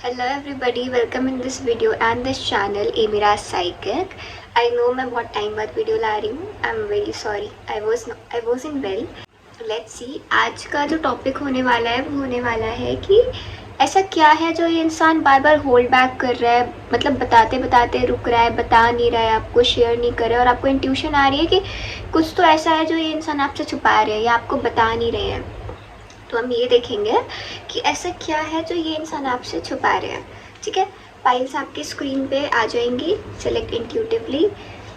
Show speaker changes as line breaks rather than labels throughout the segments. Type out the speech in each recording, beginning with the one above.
Hello everybody, welcome in this video and this channel Amira Psychic. I know मैं बहुत time बाद video ला रही हूँ. I'm very sorry. I wasn't well. Let's see. आज का जो टॉपिक होने वाला है वो होने वाला है कि ऐसा क्या है जो ये इंसान बार बार होल्ड बैक कर रहा है, मतलब बताते बताते रुक रहा है, बता नहीं रहा है, आपको शेयर नहीं कर रहा है और आपको इंट्यूशन आ रही है कि कुछ तो ऐसा है जो ये इंसान आपसे छुपा रहे हैं या आपको बता नहीं रहे हैं. तो हम ये देखेंगे कि ऐसा क्या है जो ये इंसान आपसे छुपा रहे हैं. ठीक है, पाइल्स आपकी स्क्रीन पे आ जाएंगी. Select intuitively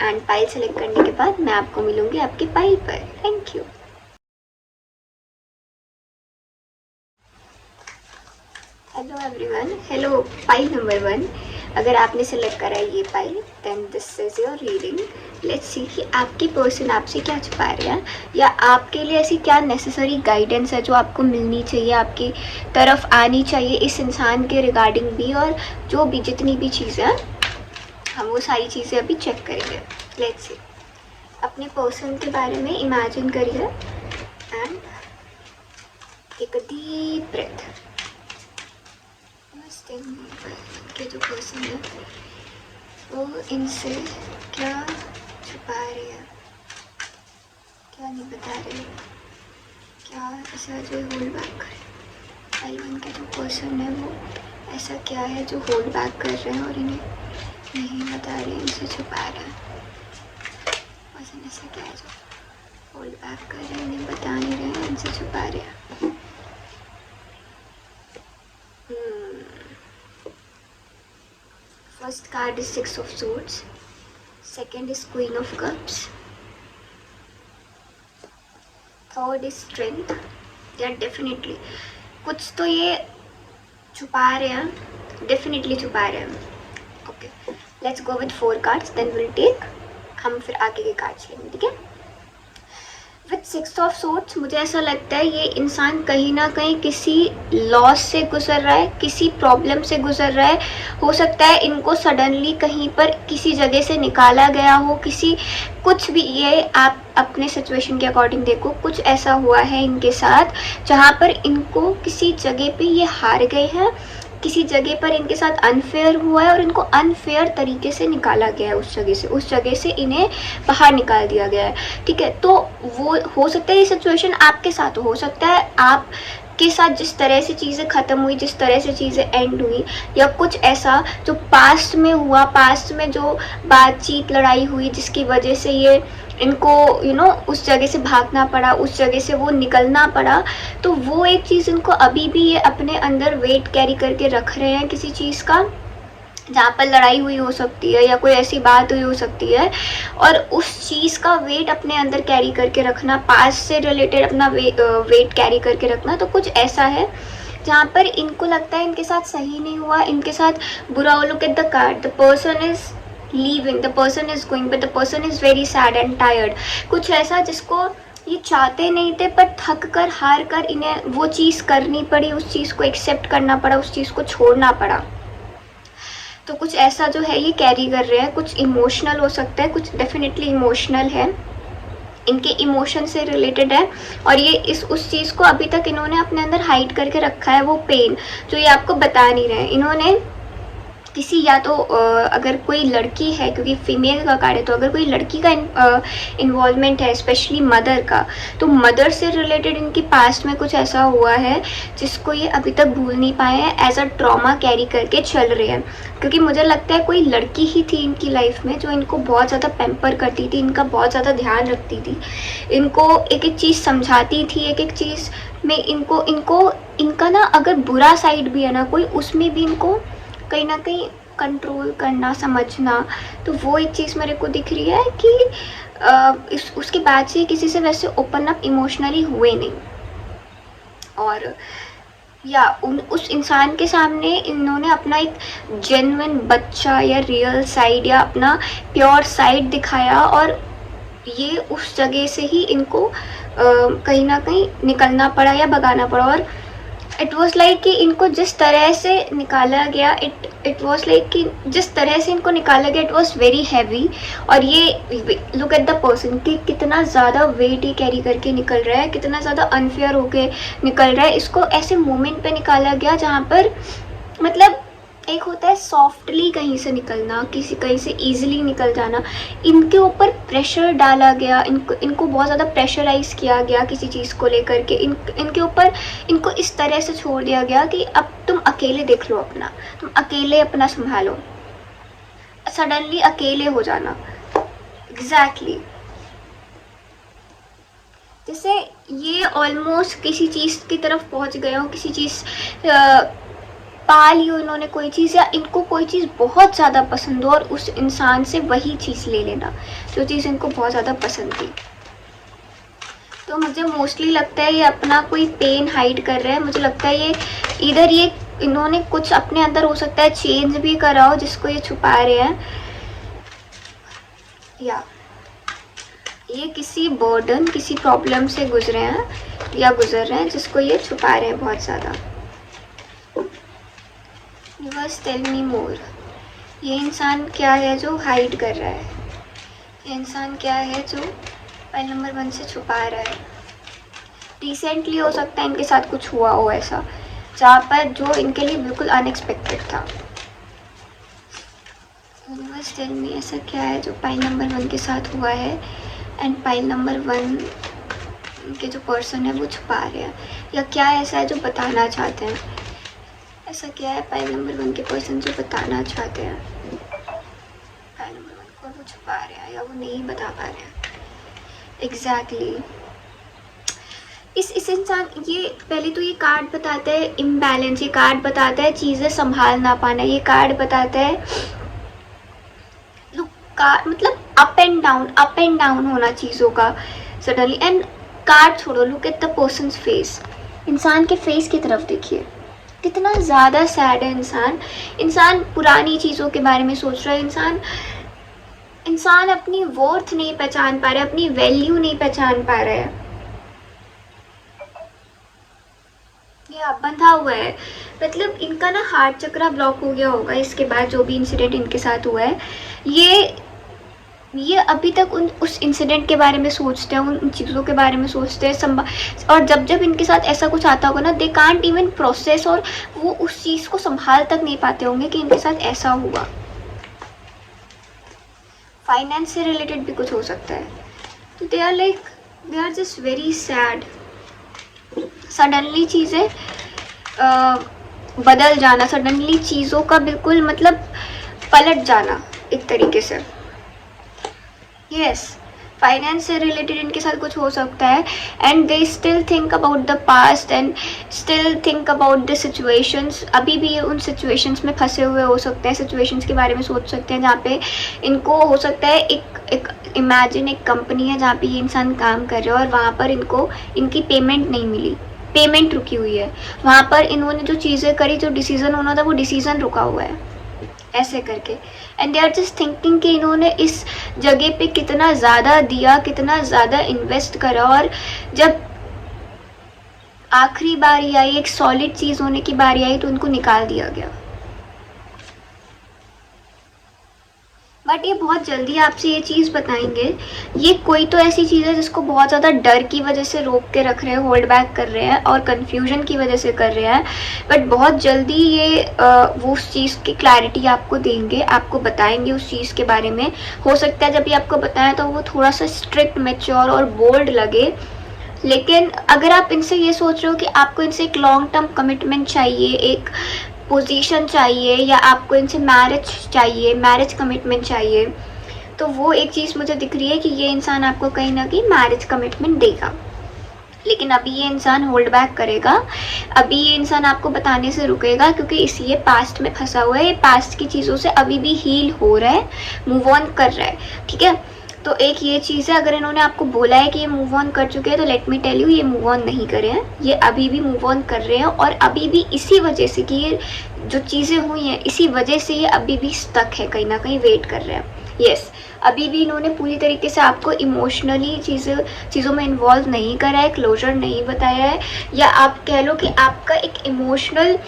and pile select करने के बाद मैं आपको मिलूंगी आपकी पाइल पर. Thank you. Hello everyone, hello pile number 1. अगर आपने सेलेक्ट करा है ये pile, then this is your reading. Let's see कि आपकी पर्सन आपसे क्या छुपा रहे हैं या आपके लिए ऐसी क्या नेसेसरी गाइडेंस है जो आपको मिलनी चाहिए, आपकी तरफ आनी चाहिए इस इंसान के रिगार्डिंग भी, और जो भी जितनी भी चीज़ें हैं हम वो सारी चीज़ें अभी चेक करेंगे. Let's see. अपने पर्सन के बारे में इमेजिन करिए एंड एक डीप ब्रेथ. के जो पर्सन है वो इनसे क्या छुपा रहे हैं, क्या नहीं बता रहे, क्या ऐसा जो होल्ड बैक कर रहे हैं. L1 के जो पर्सन है वो ऐसा क्या है जो होल्ड बैक कर रहे हैं और इन्हें नहीं बता रहे, इनसे छुपा रहे हैं. पर्सन ऐसा क्या है जो होल्ड बैक कर रहे हैं, इन्हें बता नहीं रहे हैं, इनसे छुपा रहे हैं. First card is Six of Swords. Second is Queen of Cups. Third is Strength. Yeah, definitely कुछ तो ये छुपा रहे हैं, definitely छुपा रहे हैं. Okay, let's go with 4 cards, then we'll take. हम फिर आगे के कार्ड्स लेंगे. ठीक है. विथ 6 ऑफ सोर्ड्स मुझे ऐसा लगता है ये इंसान कहीं ना कहीं किसी लॉस से गुजर रहा है, किसी प्रॉब्लम से गुजर रहा है. हो सकता है इनको सडनली कहीं पर किसी जगह से निकाला गया हो, किसी कुछ भी. ये आप अपने सिचुएशन के अकॉर्डिंग देखो, कुछ ऐसा हुआ है इनके साथ जहाँ पर इनको किसी जगह पे ये हार गए हैं, किसी जगह पर इनके साथ अनफेयर हुआ है और इनको अनफेयर तरीके से निकाला गया है उस जगह से इन्हें बाहर निकाल दिया गया है. ठीक है, तो वो हो सकता है ये सिचुएशन आपके साथ हो सकता है आप के साथ जिस तरह से चीज़ें ख़त्म हुई, जिस तरह से चीज़ें एंड हुई, या कुछ ऐसा जो पास्ट में हुआ, पास्ट में जो बातचीत लड़ाई हुई जिसकी वजह से ये इनको उस जगह से भागना पड़ा, उस जगह से वो निकलना पड़ा. तो वो एक चीज़ इनको अभी भी ये अपने अंदर वेट कैरी करके रख रहे हैं किसी चीज़ का, जहाँ पर लड़ाई हुई हो सकती है या कोई ऐसी बात हुई हो सकती है, और उस चीज़ का वेट अपने अंदर कैरी करके रखना, पास्ट से रिलेटेड अपना वेट कैरी करके रखना. तो कुछ ऐसा है जहाँ पर इनको लगता है इनके साथ सही नहीं हुआ, इनके साथ बुरा. Look at the card, the person is leaving, the person is going, but the person is very sad and tired. कुछ ऐसा जिसको ये चाहते नहीं थे पर थक कर हार कर इन्हें वो चीज़ करनी पड़ी, उस चीज़ को एक्सेप्ट करना पड़ा, उस चीज़ को छोड़ना पड़ा. तो कुछ ऐसा जो है ये कैरी कर रहे हैं. कुछ इमोशनल हो सकता है, कुछ डेफिनेटली इमोशनल है, इनके इमोशन से रिलेटेड है, और ये उस चीज़ को अभी तक इन्होंने अपने अंदर हाइड करके रखा है. वो पेन जो ये आपको बता नहीं रहे हैं. इन्होंने किसी, या तो अगर कोई लड़की है, क्योंकि फीमेल का कार्ड है, तो अगर कोई लड़की का इन्वॉल्वमेंट है, स्पेशली मदर का, तो मदर से रिलेटेड इनकी पास्ट में कुछ ऐसा हुआ है जिसको ये अभी तक भूल नहीं पाए हैं, एज अ ट्रॉमा कैरी करके चल रहे हैं. क्योंकि मुझे लगता है कोई लड़की ही थी इनकी लाइफ में जो इनको बहुत ज़्यादा पैम्पर करती थी, इनका बहुत ज़्यादा ध्यान रखती थी, इनको एक एक चीज़ समझाती थी, एक एक चीज़ में इनका ना अगर बुरा साइड भी है ना कोई, उसमें भी इनको कहीं ना कहीं कंट्रोल करना, समझना. तो वो एक चीज़ मेरे को दिख रही है कि उसके बाद से किसी से वैसे ओपन अप इमोशनली हुए नहीं, और या उस इंसान के सामने इन्होंने अपना एक जेन्युइन बच्चा या रियल साइड या अपना प्योर साइड दिखाया, और ये उस जगह से ही इनको कहीं ना कहीं निकलना पड़ा या भगाना पड़ा. और इट वॉज लाइक कि इनको जिस तरह से निकाला गया, इट वॉज लाइक कि जिस तरह से इनको निकाला गया, इट वॉज वेरी हैवी. और ये लुक एट द पर्सन कि कितना ज़्यादा वेट ही कैरी करके निकल रहा है, कितना ज़्यादा अनफेयर होके निकल रहा है. इसको ऐसे मोमेंट पे निकाला गया जहाँ पर मतलब एक होता है सॉफ्टली कहीं से निकलना, कहीं से ईजिली निकल जाना। इनके ऊपर प्रेशर डाला गया, इनको बहुत ज़्यादा प्रेशराइज किया गया किसी चीज़ को लेकर के। इनके ऊपर इनको इस तरह से छोड़ दिया गया कि अब तुम अकेले देख लो अपना, तुम अकेले अपना संभालो। सडनली अकेले हो जाना, एग्जैक्टली जैसे ये ऑलमोस्ट किसी चीज़ की तरफ पहुंच गए हो, किसी चीज़ पा ली हो इन्होंने कोई चीज़, या इनको कोई चीज़ बहुत ज़्यादा पसंद हो और उस इंसान से वही चीज़ ले लेना जो चीज़ इनको बहुत ज़्यादा पसंद थी। तो मुझे मोस्टली लगता है ये अपना कोई पेन हाइड कर रहे हैं। मुझे लगता है ये इधर ये इन्होंने कुछ अपने अंदर हो सकता है चेंज भी करा हो जिसको ये छुपा रहे हैं, या ये किसी बर्डन, किसी प्रॉब्लम से गुजरे हैं या गुजर रहे हैं जिसको ये छुपा रहे हैं बहुत ज़्यादा। यूनिवर्स टेल मी मोर, ये इंसान क्या है जो हाइड कर रहा है? ये इंसान क्या है जो फाइल नंबर 1 से छुपा रहा है? रिसेंटली हो सकता है इनके साथ कुछ हुआ हो ऐसा, जहाँ पर जो इनके लिए बिल्कुल अनएक्सपेक्टेड था। यूनिवर्स टेल मी, ऐसा क्या है जो फाइल नंबर 1 के साथ हुआ है एंड फाइल नंबर 1 के जो पर्सन है वो छुपा रहे हैं, या क्या ऐसा है जो बताना चाहते हैं? ऐसा क्या है फाइल नंबर 1 के पर्सन जो बताना चाहते हैं फाइल नंबर 1 को, वो छुपा रहे हैं या वो नहीं बता पा रहे हैं? एग्जैक्टली इस इंसान, ये पहले तो ये कार्ड बताता है इम्बैलेंस, ये कार्ड बताता है चीज़ें संभाल ना पाना, ये कार्ड बताता है मतलब अप एंड डाउन होना चीज़ों का सडनली। एंड कार्ड छोड़ो, look at the persons face, इंसान के फेस की तरफ देखिए, कितना ज़्यादा सैड है इंसान पुरानी चीज़ों के बारे में सोच रहा है, इंसान अपनी वर्थ नहीं पहचान पा रहा है, अपनी वैल्यू नहीं पहचान पा रहा है। ये अब बंधा हुआ है, मतलब इनका ना हार्ट चक्रा ब्लॉक हो गया होगा इसके बाद जो भी इंसिडेंट इनके साथ हुआ है। ये अभी तक उस इंसिडेंट के बारे में सोचते हैं, उन चीज़ों के बारे में सोचते हैं और जब इनके साथ ऐसा कुछ आता होगा ना, दे कांट इवन प्रोसेस, और वो उस चीज़ को संभाल तक नहीं पाते होंगे कि इनके साथ ऐसा हुआ। फाइनेंस से रिलेटेड भी कुछ हो सकता है। तो they are just very sad. Suddenly चीज़ें बदल जाना, सडनली चीज़ों का बिल्कुल मतलब पलट जाना एक तरीके से। यस, फाइनेंस से रिलेटेड इनके साथ कुछ हो सकता है and they still think about the past and still think about the situations. अभी भी ये उन सिचुएशंस में फंसे हुए हो सकते हैं, सिचुएशंस के बारे में सोच सकते हैं जहाँ पे इनको हो सकता है एक इमेजिन एक कंपनी है जहाँ पे ये इंसान काम कर रहे हैं और वहाँ पर इनकी पेमेंट नहीं मिली, पेमेंट रुकी हुई है। वहाँ पर इन्होंने जो चीज़ें करी, जो डिसीज़न होना था वो डिसीज़न रुका हुआ है ऐसे करके। And they are just thinking कि इन्होंने इस जगह पे कितना ज़्यादा दिया, कितना ज़्यादा इन्वेस्ट करा, और जब आखिरी बारी आई, एक सॉलिड चीज़ होने की बारी आई, तो उनको निकाल दिया गया। बट ये बहुत जल्दी आपसे ये चीज़ बताएंगे। ये कोई तो ऐसी चीज़ है जिसको बहुत ज़्यादा डर की वजह से रोक के रख रहे हैं, होल्ड बैक कर रहे हैं और कन्फ्यूजन की वजह से कर रहे हैं। बट बहुत जल्दी ये वो उस चीज़ की क्लैरिटी आपको देंगे, आपको बताएंगे उस चीज़ के बारे में। हो सकता है जब ये आपको बताएं तो वो थोड़ा सा स्ट्रिक्ट, मैच्योर और बोल्ड लगे, लेकिन अगर आप इनसे ये सोच रहे हो कि आपको इनसे एक लॉन्ग टर्म कमिटमेंट चाहिए, एक पोजीशन चाहिए, या आपको इनसे मैरिज चाहिए, मैरिज कमिटमेंट चाहिए, तो वो एक चीज़ मुझे दिख रही है कि ये इंसान आपको कहीं ना कहीं मैरिज कमिटमेंट देगा। लेकिन अभी ये इंसान होल्ड बैक करेगा, अभी ये इंसान आपको बताने से रुकेगा, क्योंकि ये पास्ट में फंसा हुआ है, ये पास्ट की चीज़ों से अभी भी हील हो रहा है, मूव ऑन कर रहा है। ठीक है, तो एक ये चीज़ है, अगर इन्होंने आपको बोला है कि ये मूव ऑन कर चुके हैं, तो लेट मी टेल यू, ये मूव ऑन नहीं करे हैं, ये अभी भी मूव ऑन कर रहे हैं। और अभी भी इसी वजह से कि ये जो चीज़ें हुई हैं, इसी वजह से ये अभी भी स्टक है, कहीं ना कहीं वेट कर रहे हैं। यस, अभी भी इन्होंने पूरी तरीके से आपको इमोशनली चीज़ों में इन्वॉल्व नहीं करा है, क्लोजर नहीं बताया है, या आप कह लो कि आपका एक इमोशनल,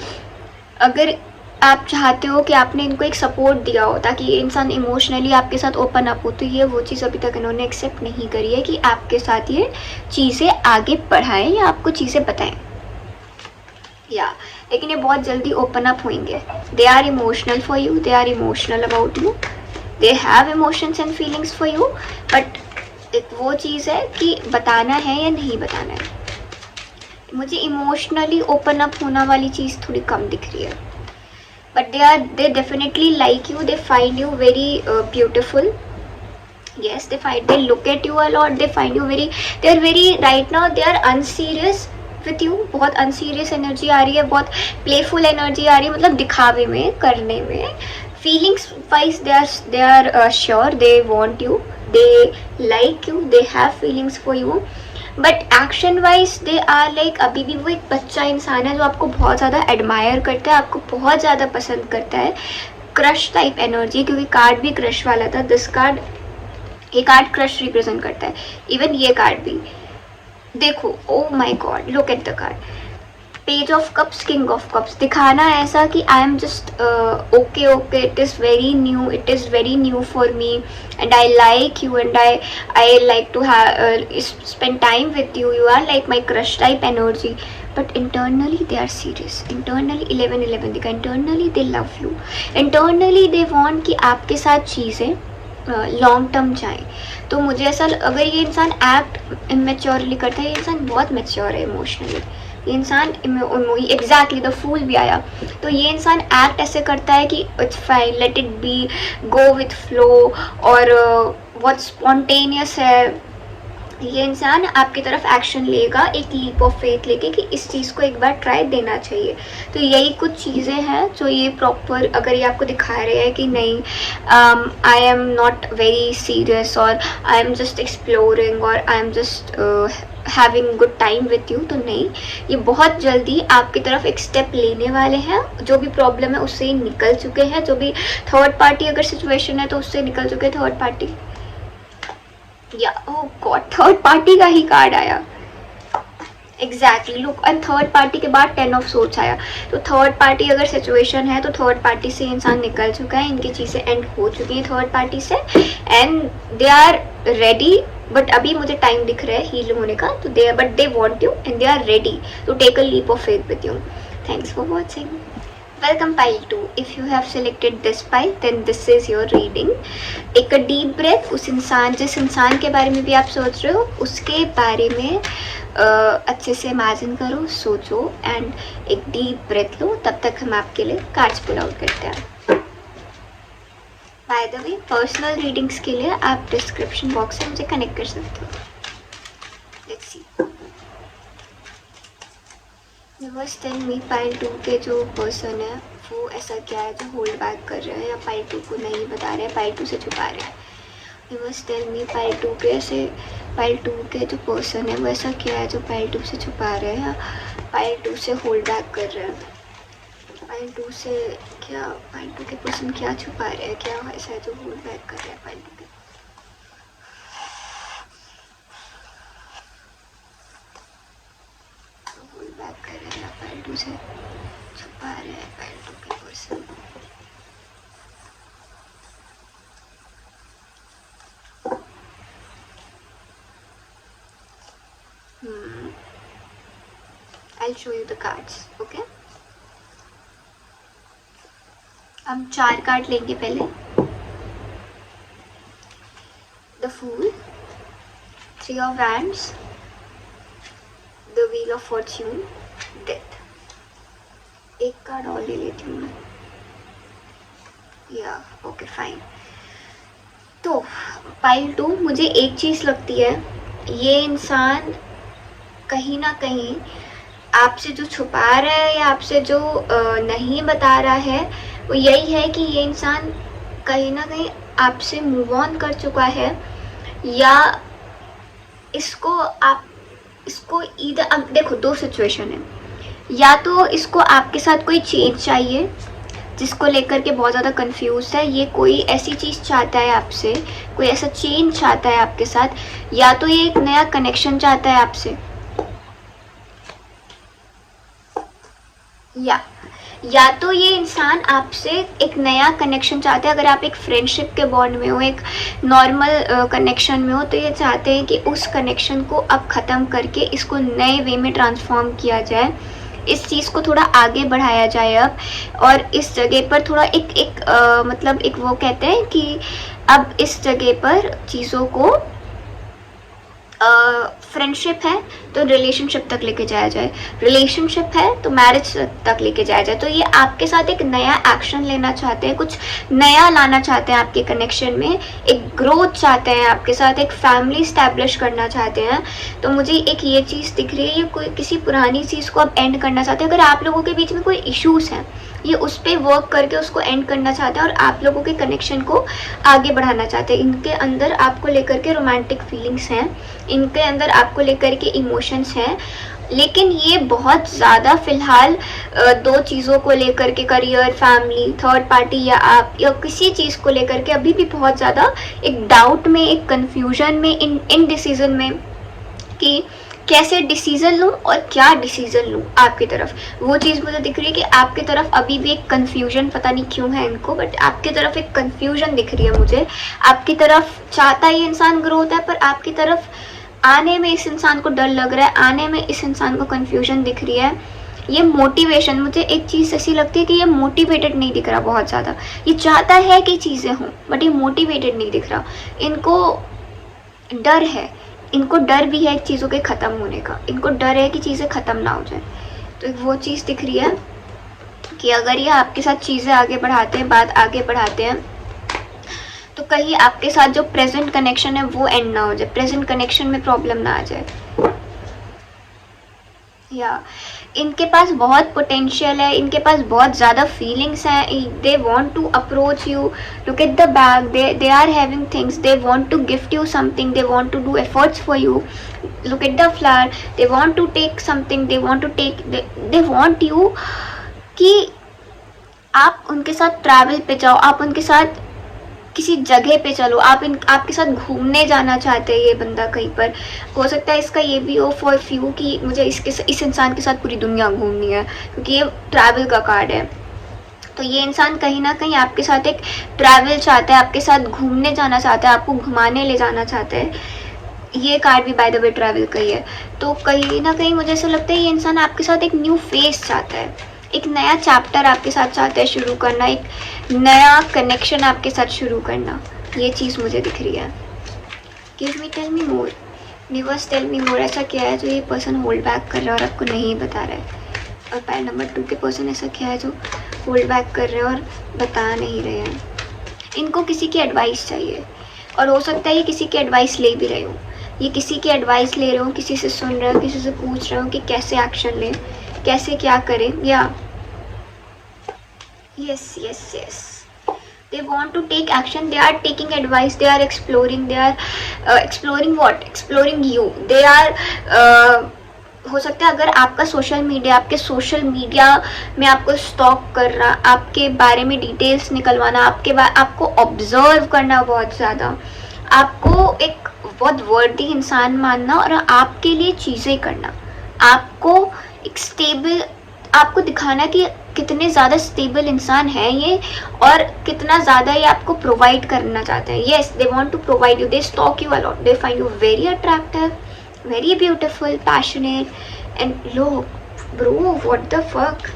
अगर आप चाहते हो कि आपने इनको एक सपोर्ट दिया हो ताकि ये इंसान इमोशनली आपके साथ ओपन अप हो, तो ये वो चीज़ अभी तक इन्होंने एक्सेप्ट नहीं करी है कि आपके साथ ये चीज़ें आगे बढ़ाएं या आपको चीज़ें बताएं। या लेकिन ये बहुत जल्दी ओपन अप होंगे. They are emotional for you, they are emotional about you, they have emotions and feelings for you. But एक वो चीज़ है कि बताना है या नहीं बताना है. मुझे इमोशनली ओपन अप होना वाली चीज़ थोड़ी कम दिख रही है. But they definitely like you, they find you very beautiful. Yes, they look at you a lot, they are very right now they are unserious with you. बहुत unserious energy आ रही है, बहुत playful energy आ रही है, मतलब दिखावे में, करने में. feelings wise they are sure they want you, they like you, they have feelings for you. But action wise they are like अभी भी वो एक बच्चा इंसान है जो आपको बहुत ज़्यादा एडमायर करता है, आपको बहुत ज़्यादा पसंद करता है. क्रश टाइप एनर्जी, क्योंकि कार्ड भी क्रश वाला था. दिस कार्ड, ये कार्ड क्रश रिप्रेजेंट करता है. इवन ये कार्ड भी देखो. Oh my god, look at the card. Page of cups, king of cups. दिखाना ऐसा कि I am just okay okay, it is very new for me and I like you and I like to spend time with you. You are like my crush type energy. But internally they are serious. Internally 11-11 दिखा. Internally they love you. Internally they want कि आपके साथ चीज़ें long term जाए. तो मुझे ऐसा, अगर ये इंसान एक्ट इमेच्योरली करता है, ये इंसान बहुत मेच्योर है इमोशनली. ये इंसान एग्जैक्टली द फूल भी आया. तो ये इंसान एक्ट ऐसे करता है कि it's fine, let it be, go with flow, और बहुत स्पॉन्टेनियस है. ये इंसान आपकी तरफ एक्शन लेगा, एक लीप ऑफ फेथ लेके कि इस चीज़ को एक बार ट्राई देना चाहिए. तो यही कुछ चीज़ें हैं जो ये प्रॉपर, अगर ये आपको दिखा रहे हैं कि नहीं, I am not very serious, और आई एम जस्ट एक्सप्लोरिंग, और आई am just having good time with you, तो नहीं, ये बहुत जल्दी आपकी तरफ एक स्टेप लेने वाले हैं. जो भी प्रॉब्लम है उससे निकल चुके हैं. जो भी थर्ड पार्टी अगर सिचुएशन है तो उससे निकल चुके हैं थर्ड पार्टी. या ओह गॉड, थर्ड पार्टी का ही कार्ड आया. Exactly look, and third party के बाद 10 ऑफ सोर्ड्स आया. तो थर्ड पार्टी अगर सिचुएशन है तो थर्ड पार्टी से इंसान निकल चुका है. इनकी चीज़ें एंड हो चुकी हैं थर्ड पार्टी से, and they are ready. But अभी मुझे टाइम दिख रहा है हील होने का. तो they want you and they are ready to take a leap of faith with you. Thanks for watching. Welcome pile 2. If you have selected this pile, then this is your reading. Take a deep breath. जिस इंसान के बारे में भी आप सोच रहे हो उसके बारे में अच्छे से इमेजिन करो, सोचो, एंड एक डीप ब्रेथ लो. तब तक हम आपके लिए कार्ड्स पुल आउट करते हैं. By the way, personal readings के लिए आप डिस्क्रिप्शन बॉक्स से मुझे कनेक्ट कर सकते हो. Let's see. बस टेल मी, पाइल 2 के जो पर्सन है वो ऐसा क्या है जो होल्ड बैक कर रहे हैं, या पाइल 2 को नहीं बता रहे हैं, पाइल 2 से छुपा रहे हैं. बस टेल मी, पाइल 2 के जो पर्सन है वो ऐसा क्या है जो पाइल 2 से छुपा रहे हैं, या पाइल 2 से होल्ड बैक कर रहे हैं. पाइल 2 से क्या, पाइल 2 के पर्सन क्या छुपा रहे हैं, क्या ऐसा है जो होल्ड बैक कर रहे हैं पाइल 2 के. बैक कर रहे हैं पाइल 2 से छुपा रहे हैं पाइल 2 के person. I'll show you the cards, okay? हम 4 कार्ड लेंगे पहले. The fool, 3 of wands, the wheel of fortune, death. एक कार्ड और ले लेती हूँ मैं. या ओके फाइन. तो पाइल 2, मुझे एक चीज़ लगती है, ये इंसान कहीं ना कहीं आपसे जो छुपा रहा है या आपसे जो नहीं बता रहा है वो यही है कि ये इंसान कहीं ना कहीं आपसे मूव ऑन कर चुका है, या इसको इधर, अब देखो 2 सिचुएशन है. या तो इसको आपके साथ कोई चेंज चाहिए जिसको लेकर के बहुत ज़्यादा कंफ्यूज है. ये कोई ऐसी चीज़ चाहता है आपसे, कोई ऐसा चेंज चाहता है आपके साथ, या तो ये एक नया कनेक्शन चाहता है आपसे, या तो ये इंसान आपसे एक नया कनेक्शन चाहता है. अगर आप एक फ्रेंडशिप के बॉन्ड में हो, एक नॉर्मल कनेक्शन में हो, तो ये चाहते हैं कि उस कनेक्शन को अब ख़त्म करके इसको नए वे में ट्रांसफॉर्म किया जाए, इस चीज़ को थोड़ा आगे बढ़ाया जाए अब, और इस जगह पर थोड़ा मतलब एक वो कहते हैं कि अब इस जगह पर चीज़ों को फ्रेंडशिप है तो रिलेशनशिप तक लेके जाया जाए, रिलेशनशिप है तो मैरिज तक लेके जाया जाए। तो ये आपके साथ एक नया एक्शन लेना चाहते हैं, कुछ नया लाना चाहते हैं आपके कनेक्शन में, एक ग्रोथ चाहते हैं आपके साथ, एक फैमिली स्टैब्लिश करना चाहते हैं। तो मुझे एक ये चीज़ दिख रही है, ये कोई किसी पुरानी चीज़ को आप एंड करना चाहते हैं। अगर आप लोगों के बीच में कोई इश्यूज़ हैं, ये उस पर वर्क करके उसको एंड करना चाहते हैं और आप लोगों के कनेक्शन को आगे बढ़ाना चाहते हैं। इनके अंदर आपको लेकर के रोमांटिक फीलिंग्स हैं, इनके अंदर आपको लेकर के इमोशंस हैं, लेकिन ये बहुत ज़्यादा फ़िलहाल दो चीज़ों को लेकर के, करियर, फैमिली, थर्ड पार्टी या आप या किसी चीज़ को लेकर के अभी भी बहुत ज़्यादा एक डाउट में, एक कन्फ्यूजन में, इन डिसीज़न में कि कैसे डिसीज़न लूँ और क्या डिसीज़न लूँ आपकी तरफ। वो चीज़ मुझे दिख रही है कि आपकी तरफ अभी भी एक कन्फ्यूजन, पता नहीं क्यों है इनको, बट आपकी तरफ एक कन्फ्यूजन दिख रही है मुझे। आपकी तरफ चाहता ये इंसान ग्रोथ है, पर आपकी तरफ आने में इस इंसान को डर लग रहा है, आने में इस इंसान को कन्फ्यूजन दिख रही है। ये मोटिवेशन, मुझे एक चीज़ ऐसी लगती है कि ये मोटिवेटेड नहीं दिख रहा बहुत ज़्यादा। ये चाहता है कि चीज़ें हों, बट ये मोटिवेटेड नहीं दिख रहा। इनको डर है, इनको डर भी है चीज़ों के ख़त्म होने का, इनको डर है कि चीज़ें ख़त्म ना हो जाए। तो एक वो चीज़ दिख रही है कि अगर ये आपके साथ चीज़ें आगे बढ़ाते हैं, बात आगे बढ़ाते हैं, तो कहीं आपके साथ जो प्रेजेंट कनेक्शन है वो एंड ना हो जाए, प्रेजेंट कनेक्शन में प्रॉब्लम ना आ जाए। या इनके पास बहुत पोटेंशियल है, इनके पास बहुत ज़्यादा फीलिंग्स हैं, they want to approach you, look at the back, they are having things, they want to gift you something, they want to do efforts for you, look at the flower, they want to take something, they want you कि आप उनके साथ travel पे जाओ, आप उनके साथ किसी जगह पे चलो, आपके साथ घूमने जाना चाहते हैं ये बंदा कहीं पर। हो सकता है इसका ये भी हो फॉर फ्यू कि मुझे इस इंसान के साथ पूरी दुनिया घूमनी है, क्योंकि ये ट्रैवल का कार्ड है। तो ये इंसान कहीं ना कहीं आपके साथ एक ट्रैवल चाहता है, आपके साथ घूमने जाना चाहता है, आपको घुमाने ले जाना चाहता है। ये कार्ड भी बाय द वे ट्रैवल का ही है। तो कहीं ना कहीं मुझे ऐसा लगता है ये इंसान आपके साथ एक न्यू फेस चाहता है, एक नया चैप्टर आपके साथ चाहते हैं शुरू करना, एक नया कनेक्शन आपके साथ शुरू करना। ये चीज़ मुझे दिख रही है। गिव मी, टेल मी मोर, यूनिवर्स टेल मी मोर। ऐसा क्या है जो ये पर्सन होल्ड बैक कर रहा है और आपको नहीं बता रहा है? और पैर नंबर 2 के पर्सन ऐसा क्या है जो होल्ड बैक कर रहे हैं और बता नहीं रहे हैं? इनको किसी की एडवाइस चाहिए, और हो सकता है ये किसी की एडवाइस ले भी रहे हो, ये किसी की एडवाइस ले रहे हो, किसी से सुन रहे हो, किसी से पूछ रहे हो कि कैसे एक्शन लें, कैसे क्या करें। या yes, they want to take action, they are taking advice, they are exploring, exploring what, exploring you, they are हो सकता है अगर आपका सोशल मीडिया, आपके सोशल मीडिया में आपको स्टॉक करना, आपके बारे में डिटेल्स निकलवाना, आपको ऑब्जर्व करना बहुत ज़्यादा, आपको एक बहुत वर्दी इंसान मानना और आपके लिए चीज़ें करना, आपको एक स्टेबल, आपको दिखाना कि कितने ज़्यादा स्टेबल इंसान है ये और कितना ज़्यादा ये आपको प्रोवाइड करना चाहते हैं। Yes, they want to provide you, they stalk you a lot, they find you very attractive, very beautiful, passionate, and look, bro, what the fuck?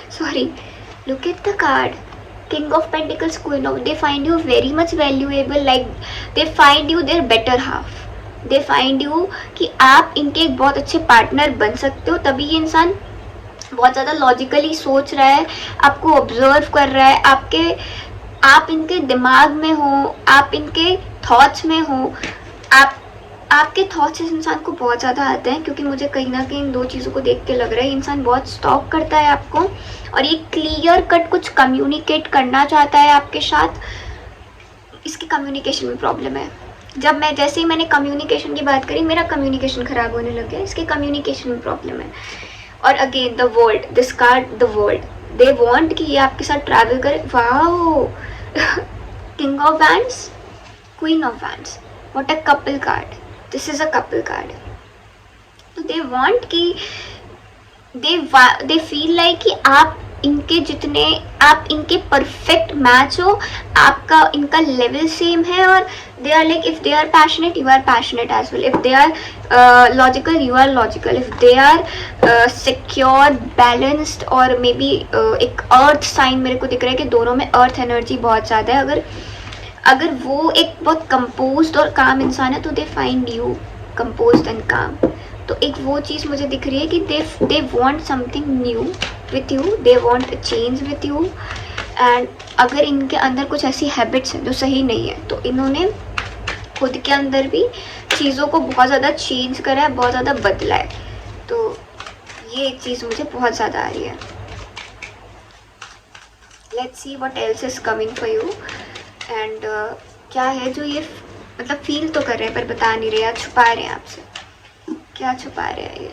Sorry, look at the card, King of Pentacles, Queen of. They find you very much valuable, like they find you their better half. They find you कि आप इनके एक बहुत अच्छे partner बन सकते हो। तभी ये इंसान बहुत ज़्यादा लॉजिकली सोच रहा है, आपको ऑब्जर्व कर रहा है, आप इनके दिमाग में हो, आप इनके थॉट्स में हो, आपके थॉट्स इस इंसान को बहुत ज़्यादा आते हैं, क्योंकि मुझे कहीं ना कहीं इन दो चीज़ों को देख के लग रहा है इंसान बहुत स्टॉक करता है आपको और ये क्लियर कट कुछ कम्युनिकेट करना चाहता है आपके साथ। इसकी कम्युनिकेशन में प्रॉब्लम है। जैसे ही मैंने कम्युनिकेशन की बात करी, मेरा कम्युनिकेशन ख़राब होने लग गया, इसके कम्युनिकेशन में प्रॉब्लम है। और again the world, this card the world, they want कि ये आपके साथ ट्रैवल करे। Wow, king of wands, queen of wands, what a couple card, this is a couple card. तो दे वांट कि दे फील लाइक कि आप इनके जितने आप इनके परफेक्ट मैच हो, आपका इनका लेवल सेम है, और they are like if they are passionate you are passionate as well, if they are logical you are logical, if they are secure balanced, और मे बी एक अर्थ साइन मेरे को दिख रहा है कि दोनों में अर्थ एनर्जी बहुत ज़्यादा है। अगर वो एक बहुत कंपोज्ड और काम इंसान है तो दे फाइंड यू कंपोज्ड एंड काम। तो एक वो चीज़ मुझे दिख रही है कि they want something new with you, they want a change with you. And अगर इनके अंदर कुछ ऐसी हैबिट्स हैं जो सही नहीं है तो इन्होंने खुद के अंदर भी चीज़ों को बहुत ज़्यादा चेंज करा है, बहुत ज़्यादा बदला है। तो ये एक चीज़ मुझे बहुत ज़्यादा आ रही है। Let's see what else is coming for you. And क्या है जो ये मतलब फील तो कर रहे हैं पर बता नहीं रहे, या छुपा रहे हैं आपसे, क्या छुपा रहे हैं ये?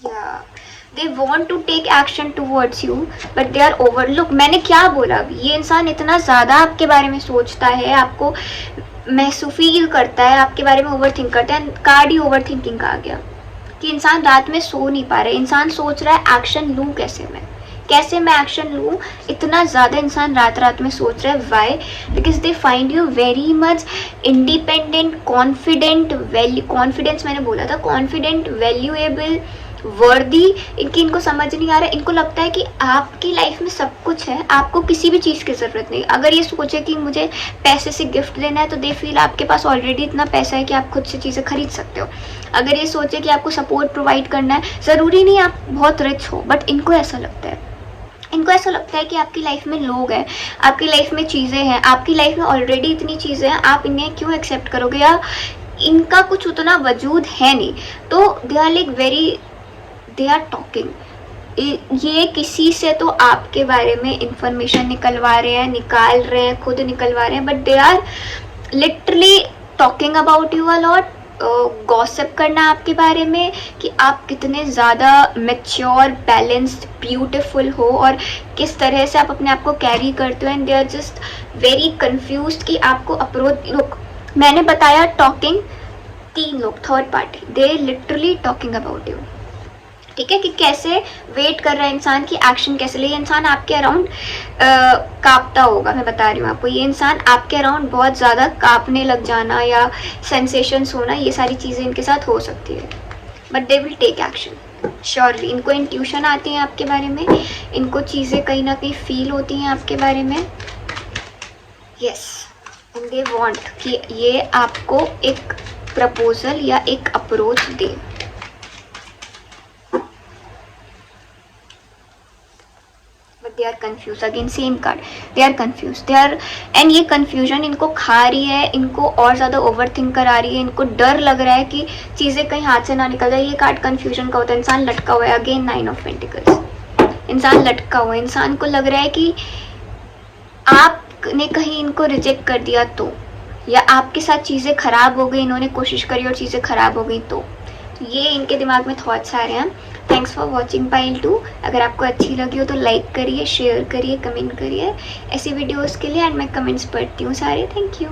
या they want to take action towards you but they are overlook. मैंने क्या बोला अभी, ये इंसान इतना ज़्यादा आपके बारे में सोचता है, आपको महसूस फील करता है, आपके बारे में ओवर थिंक करता है। कार्ड ही ओवर थिंकिंग का आ गया कि इंसान रात में सो नहीं पा रहा है, इंसान सोच रहा है एक्शन लूँ कैसे मैं एक्शन लूँ। इतना ज़्यादा इंसान रात में सोच रहा है। Why? Because they find you very much independent, confident, confidence मैंने बोला था, कॉन्फिडेंट, वैल्यूएबल, वर्दी। इनको समझ नहीं आ रहा है, इनको लगता है कि आपकी लाइफ में सब कुछ है, आपको किसी भी चीज़ की ज़रूरत नहीं। अगर ये सोचे कि मुझे पैसे से गिफ्ट देना है तो दे फील आपके पास ऑलरेडी इतना पैसा है कि आप खुद से चीज़ें खरीद सकते हो। अगर ये सोचे कि आपको सपोर्ट प्रोवाइड करना है, ज़रूरी नहीं आप बहुत रिच हो, बट इनको ऐसा लगता है, कि आपकी लाइफ में लोग हैं, आपकी लाइफ में चीज़ें हैं, आपकी लाइफ में ऑलरेडी इतनी चीज़ें हैं, आप इन्हें क्यों एक्सेप्ट करोगे, या इनका कुछ उतना वजूद है नहीं। तो they are like very, they are talking, ये किसी से तो आपके बारे में इंफॉर्मेशन निकाल रहे हैं, खुद निकलवा रहे हैं, but they are literally talking about you a lot, gossip करना आपके बारे में कि आप कितने ज़्यादा मैच्योर, बैलेंस्ड, ब्यूटीफुल हो, और किस तरह से आप अपने आप को कैरी करते हो। And they are just very confused कि आपको अप्रोच। लुक, मैंने बताया टॉकिंग, 3 लोग, third party, they literally talking about you. ठीक है, कि कैसे वेट कर रहा है इंसान की एक्शन कैसे ले। ये इंसान आपके अराउंड कांपता होगा, मैं बता रही हूँ आपको। ये इंसान आपके अराउंड बहुत ज़्यादा कांपने लग जाना या सेंसेशंस होना, ये सारी चीज़ें इनके साथ हो सकती है। But they will take action surely. इनको इंट्यूशन आती है आपके बारे में, इनको चीज़ें कहीं ना कहीं फील होती हैं आपके बारे में। यस, एंड दे वांट कि ये आपको एक प्रपोजल या एक अप्रोच दे। They are confuse, again same card, they are confuse, they are, and ये कन्फ्यूजन इनको खा रही है, इनको और ज़्यादा ओवर थिंक करा रही है, इनको डर लग रहा है कि चीज़ें कहीं हाथ से ना निकल जाए। ये कार्ड कन्फ्यूजन का होता है। इंसान लटका हुआ है, अगेन 9 ऑफ पेंटिकल्स, इंसान लटका हुआ है। इंसान को लग रहा है कि आपने कहीं इनको रिजेक्ट कर दिया तो, या आपके साथ चीज़ें खराब हो गई, इन्होंने कोशिश करी और चीज़ें खराब हो गई तो ये इनके दिमाग में थॉट्स आ रहे हैं। Thanks for watching pile 2। अगर आपको अच्छी लगी हो तो लाइक करिए, शेयर करिए, कमेंट करिए ऐसी वीडियोस के लिए। एंड मैं कमेंट्स पढ़ती हूँ सारे। Thank you.